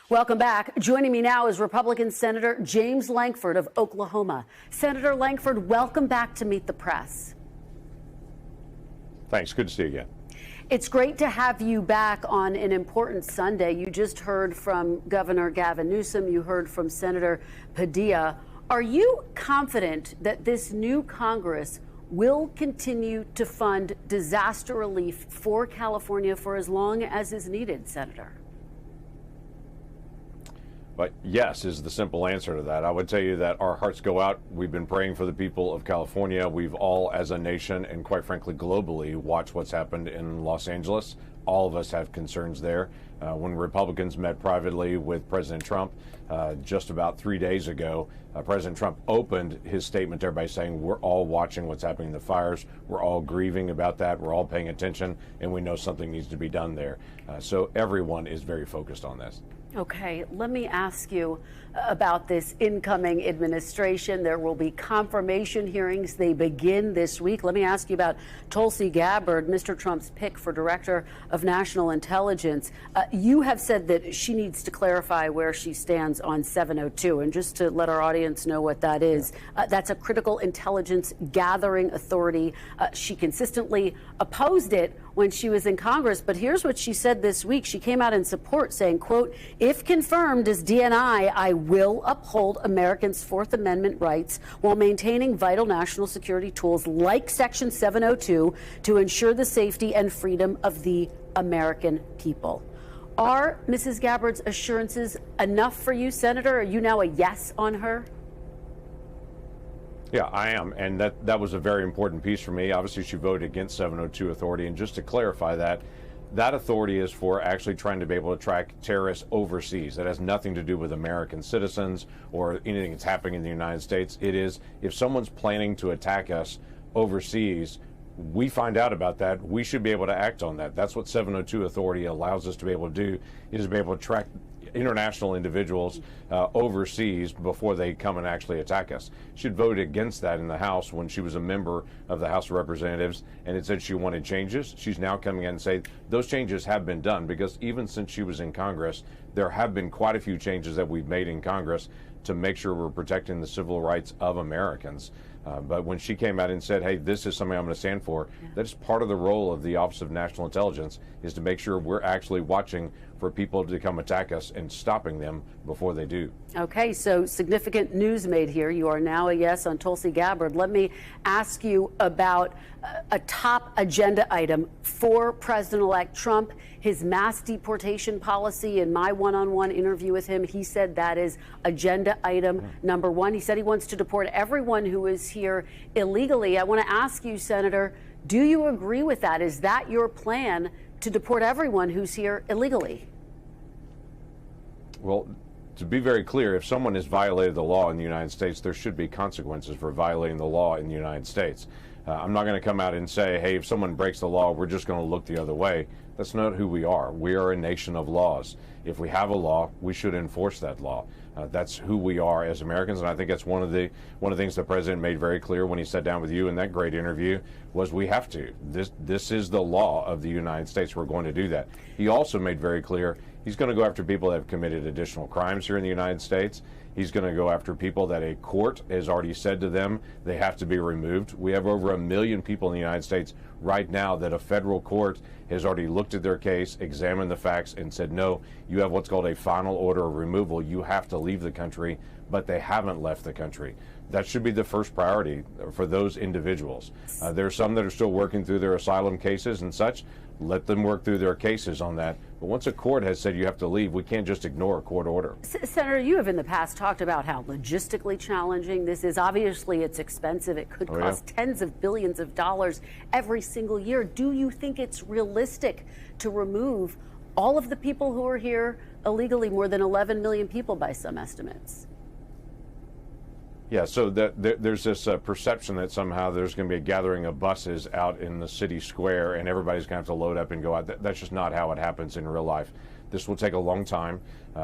Welcome back. Joining me now is Republican Senator James Lankford of Oklahoma. Senator Lankford, welcome back to Meet the Press. Thanks. Good to see you again. It's great to have you back on an important Sunday. You just heard from Governor Gavin Newsom. You heard from Senator Padilla. Are you confident that this new Congress will continue to fund disaster relief for California for as long as is needed, Senator? But yes is the simple answer to that. I would tell you that our hearts go out. We've been praying for the people of California. We've all, as a nation and quite frankly globally, watched what's happened in Los Angeles. All of us have concerns there. When Republicans met privately with President Trump just about 3 days ago, President Trump opened his statement there by saying, we're all watching what's happening in the fires. We're all grieving about that. We're all paying attention, and we know something needs to be done there. So everyone is very focused on this. Okay, let me ask you about this incoming administration. There will be confirmation hearings. They begin this week. Let me ask you about Tulsi Gabbard, Mr. Trump's pick for Director of National Intelligence. You have said that she needs to clarify where she stands on 702. And just to let our audience know what that is, that's a critical intelligence gathering authority. She consistently opposed it when she was in Congress. But here's what she said this week. She came out in support saying, quote, if confirmed as DNI, I will uphold Americans' Fourth Amendment rights while maintaining vital national security tools like Section 702 to ensure the safety and freedom of the American people. Are Mrs. Gabbard's assurances enough for you, Senator? Are you now a yes on her? Yeah, I am. And that was a very important piece for me. Obviously, she voted against 702 authority. And just to clarify that, that authority is for actually trying to be able to track terrorists overseas. That has nothing to do with American citizens or anything that's happening in the United States. It is if someone's planning to attack us overseas, we find out about that, we should be able to act on that. That's what 702 authority allows us to be able to do, is to be able to track international individuals overseas before they come and actually attack us. She voted against that in the House when she was a member of the House of Representatives, and it said she wanted changes. She's now coming in and saying those changes have been done, because even since she was in Congress, there have been quite a few changes that we've made in Congress to make sure we're protecting the civil rights of Americans. But when she came out and said, hey, this is something I'm going to stand for, that is part of the role of the Office of National Intelligence, is to make sure we're actually watching for people to come attack us and stopping them before they do. Okay, so significant news made here. You are now a yes on Tulsi Gabbard. Let me ask you about a top agenda item for President-elect Trump, his mass deportation policy. In my one-on-one interview with him, he said that is agenda item number one. He said he wants to deport everyone who is here illegally. I want to ask you, Senator, do you agree with that? Is that your plan, to deport everyone who's here illegally? Well, to be very clear, if someone has violated the law in the United States, there should be consequences for violating the law in the United States. I'm not going to come out and say, hey, if someone breaks the law, we're just going to look the other way. That's not who we are. We are a nation of laws. If we have a law, we should enforce that law. That's who we are as Americans, and I think that's one of the things the president made very clear when he sat down with you in that great interview, was we have to. This is the law of the United States. We're going to do that. He also made very clear he's going to go after people that have committed additional crimes here in the United States. He's going to go after people that a court has already said to them they have to be removed. We have over 1 million people in the United States right now that a federal court has already looked at their case, examined the facts, and said, no, you have what's called a final order of removal. You have to leave the country, but they haven't left the country. That should be the first priority for those individuals. There are some that are still working through their asylum cases and such. Let them work through their cases on that. But once a court has said you have to leave, we can't just ignore a court order. Senator, you have in the past talked about how logistically challenging this is. Obviously, it's expensive. It could cost tens of billions of dollars every single year. Do you think it's realistic to remove all of the people who are here illegally, more than 11 million people by some estimates? Yeah, so there's this perception that somehow there's going to be a gathering of buses out in the city square and everybody's going to have to load up and go out. That's just not how it happens in real life. This will take a long time.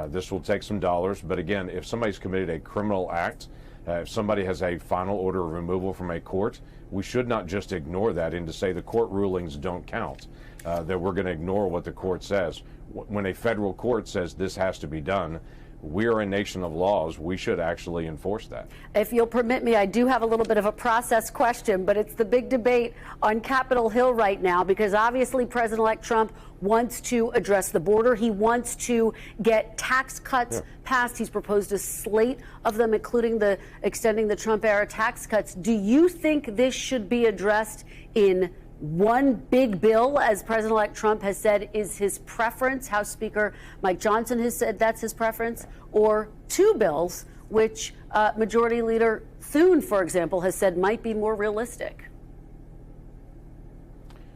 This will take some dollars. But again, if somebody's committed a criminal act, if somebody has a final order of removal from a court, we should not just ignore that and to say the court rulings don't count, that we're going to ignore what the court says. when a federal court says this has to be done, we are a nation of laws. We should actually enforce that. If you'll permit me, I do have a little bit of a process question, but it's the big debate on Capitol Hill right now, because obviously President-elect Trump wants to address the border. He wants to get tax cuts passed. He's proposed a slate of them, including extending the Trump-era tax cuts. Do you think this should be addressed in one big bill, as President-elect Trump has said is his preference? House Speaker Mike Johnson has said that's his preference. Or two bills, which Majority Leader Thune, for example, has said might be more realistic?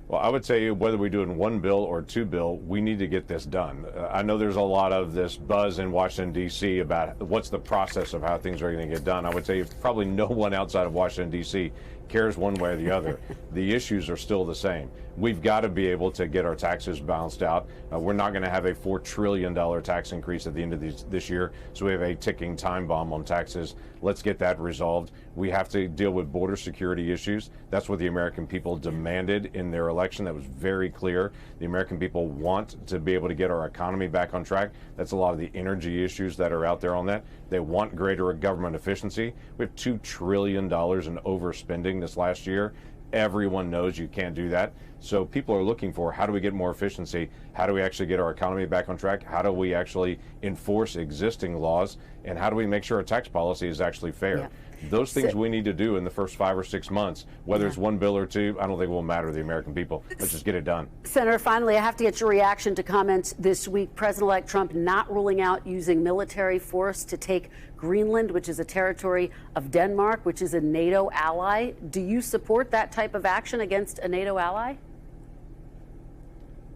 Well, I would say whether we do it in one bill or two bill, we need to get this done. I know there's a lot of this buzz in Washington, D.C. about what's the process of how things are going to get done. I would say probably no one outside of Washington, D.C. cares one way or the other. The issues are still the same. We've got to be able to get our taxes balanced out. We're not going to have a $4 trillion tax increase at the end of this year, so we have a ticking time bomb on taxes. Let's get that resolved. We have to deal with border security issues. That's what the American people demanded in their election. That was very clear. The American people want to be able to get our economy back on track. That's a lot of the energy issues that are out there on that. They want greater government efficiency. We have $2 trillion in overspending this last year. Everyone knows you can't do that. So people are looking for, how do we get more efficiency? How do we actually get our economy back on track? How do we actually enforce existing laws? And how do we make sure our tax policy is actually fair? Yeah. Those things we need to do in the first 5 or 6 months. Whether it's one bill or two, I don't think it will matter to the American people. Let's just get it done. Senator, finally, I have to get your reaction to comments this week. President-elect Trump not ruling out using military force to take Greenland, which is a territory of Denmark, which is a NATO ally. Do you support that type of action against a NATO ally?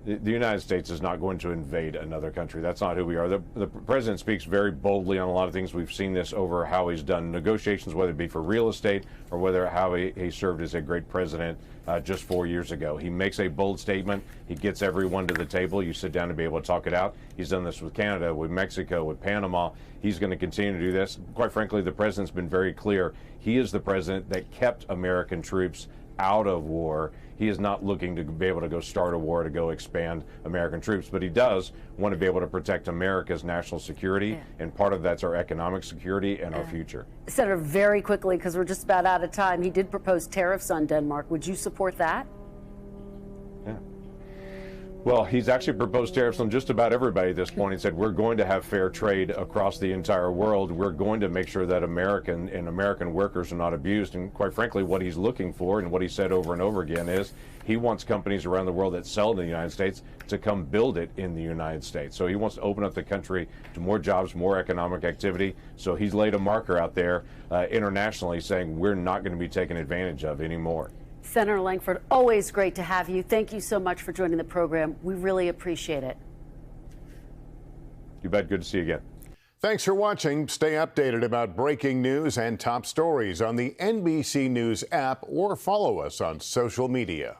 The United States is not going to invade another country. That's not who we are. The president speaks very boldly on a lot of things. We've seen this over how he's done negotiations, whether it be for real estate or whether how he served as a great president just 4 years ago. He makes a bold statement. He gets everyone to the table. You sit down to be able to talk it out. He's done this with Canada, with Mexico, with Panama. He's going to continue to do this. Quite frankly, the president's been very clear. He is the president that kept American troops out of war. He is not looking to be able to go start a war to go expand American troops, but he does want to be able to protect America's national security, and part of that's our economic security and our future. Senator, very quickly, because we're just about out of time, he did propose tariffs on Denmark. Would you support that? Yeah. Well, he's actually proposed tariffs on just about everybody at this point. He said, we're going to have fair trade across the entire world. We're going to make sure that American workers are not abused. And quite frankly, what he's looking for and what he said over and over again is he wants companies around the world that sell in the United States to come build it in the United States. So he wants to open up the country to more jobs, more economic activity. So he's laid a marker out there internationally saying we're not going to be taken advantage of anymore. Senator Lankford, always great to have you. Thank you so much for joining the program. We really appreciate it. You bet. Good to see you again. Thanks for watching. Stay updated about breaking news and top stories on the NBC News app or follow us on social media.